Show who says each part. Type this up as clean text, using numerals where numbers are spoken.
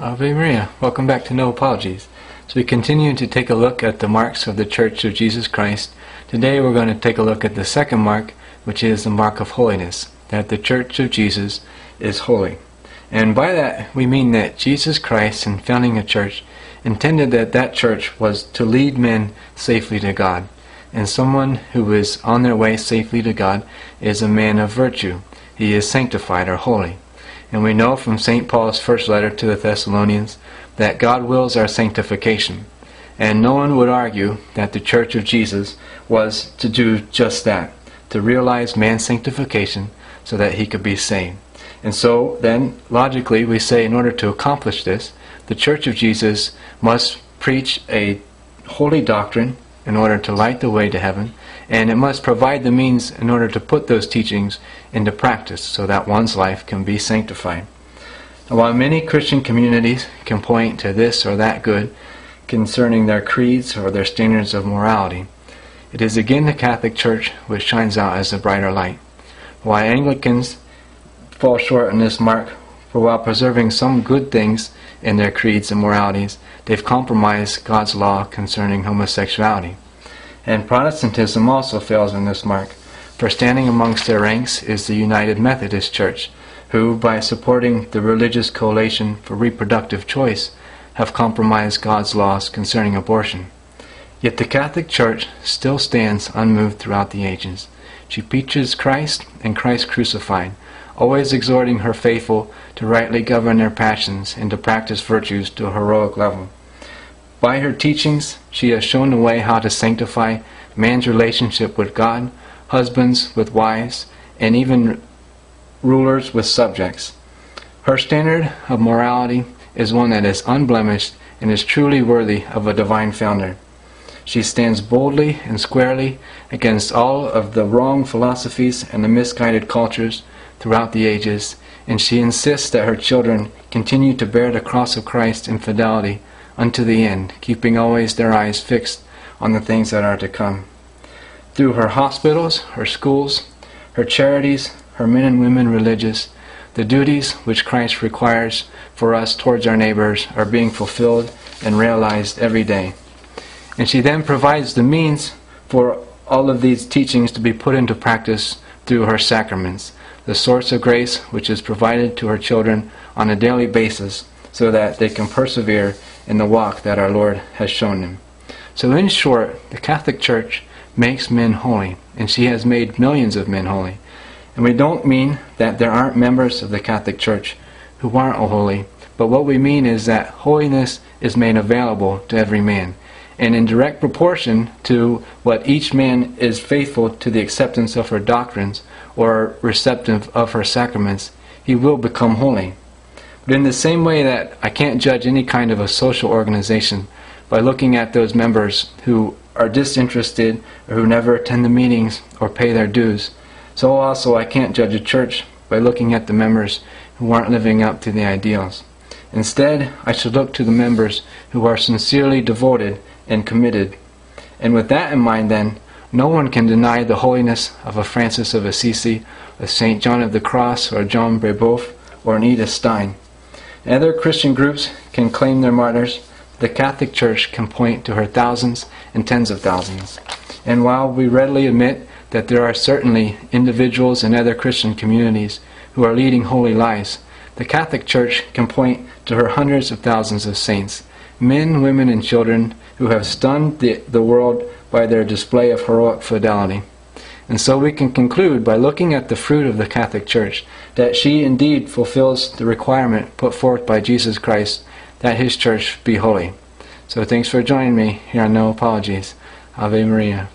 Speaker 1: Ave Maria. Welcome back to No Apologies. So we continue to take a look at the marks of the Church of Jesus Christ. Today we're going to take a look at the second mark, which is the mark of holiness, that the Church of Jesus is holy. And by that we mean that Jesus Christ, in founding a church, intended that that church was to lead men safely to God. And someone who is on their way safely to God is a man of virtue. He is sanctified or holy. And we know from St. Paul's first letter to the Thessalonians that God wills our sanctification. And no one would argue that the Church of Jesus was to do just that, to realize man's sanctification so that he could be saved. And so then, logically, we say in order to accomplish this, the Church of Jesus must preach a holy doctrine in order to light the way to heaven, and it must provide the means in order to put those teachings into practice so that one's life can be sanctified. Now, while many Christian communities can point to this or that good concerning their creeds or their standards of morality, it is again the Catholic Church which shines out as the brighter light. While Anglicans fall short in this mark, for while preserving some good things in their creeds and moralities, they've compromised God's law concerning homosexuality. And Protestantism also fails in this mark, for standing amongst their ranks is the United Methodist Church, who, by supporting the Religious Coalition for Reproductive Choice, have compromised God's laws concerning abortion. Yet the Catholic Church still stands unmoved throughout the ages. She preaches Christ and Christ crucified, always exhorting her faithful to rightly govern their passions and to practice virtues to a heroic level. By her teachings, she has shown the way how to sanctify man's relationship with God, husbands with wives, and even rulers with subjects. Her standard of morality is one that is unblemished and is truly worthy of a divine founder. She stands boldly and squarely against all of the wrong philosophies and the misguided cultures throughout the ages, and she insists that her children continue to bear the cross of Christ in fidelity unto the end, keeping always their eyes fixed on the things that are to come. Through her hospitals, her schools, her charities, her men and women religious, the duties which Christ requires for us towards our neighbors are being fulfilled and realized every day. And she then provides the means for all of these teachings to be put into practice through her sacraments, the source of grace which is provided to her children on a daily basis so that they can persevere in the walk that our Lord has shown them. So in short, the Catholic Church makes men holy, and she has made millions of men holy. And we don't mean that there aren't members of the Catholic Church who aren't holy, but what we mean is that holiness is made available to every man. And in direct proportion to what each man is faithful to the acceptance of her doctrines or receptive of her sacraments, he will become holy. But in the same way that I can't judge any kind of a social organization by looking at those members who are disinterested or who never attend the meetings or pay their dues, so also I can't judge a church by looking at the members who aren't living up to the ideals. Instead, I should look to the members who are sincerely devoted and committed. And with that in mind then, no one can deny the holiness of a Francis of Assisi, a St. John of the Cross, or John Brebeuf, or an Edith Stein. Other Christian groups can claim their martyrs. The Catholic Church can point to her thousands and tens of thousands. And while we readily admit that there are certainly individuals in other Christian communities who are leading holy lives, the Catholic Church can point to her hundreds of thousands of saints, men, women, and children who have stunned the world by their display of heroic fidelity. And so we can conclude by looking at the fruit of the Catholic Church that she indeed fulfills the requirement put forth by Jesus Christ that His Church be holy. So thanks for joining me here on No Apologies. Ave Maria.